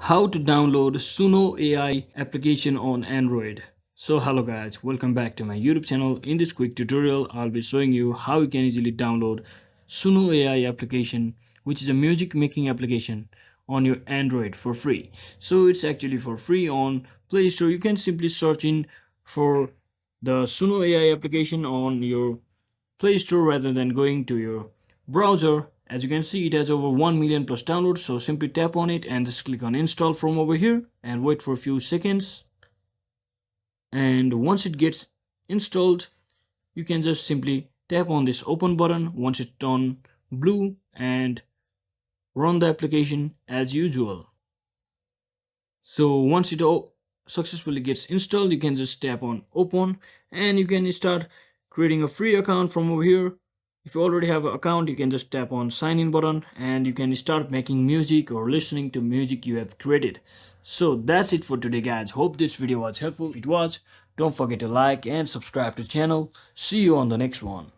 How to download Suno AI application on Android. So hello guys, welcome back to my YouTube channel. In this quick tutorial, I'll be showing you how you can easily download Suno AI application, which is a music making application on your Android for free. So it's actually for free on Play Store. You can simply search in for the Suno AI application on your Play Store rather than going to your browser. As you can see, it has over 1 million plus downloads, so simply tap on it and just click on install from over here and wait for a few seconds. And once it gets installed, you can just simply tap on this open button once it's on blue and run the application as usual. So once it successfully gets installed, you can just tap on open and you can start creating a free account from over here. If you already have an account, you can just tap on sign in button and you can start making music or listening to music you have created. So that's it for today guys. Hope this video was helpful. If it was, don't forget to like and subscribe to the channel. See you on the next one.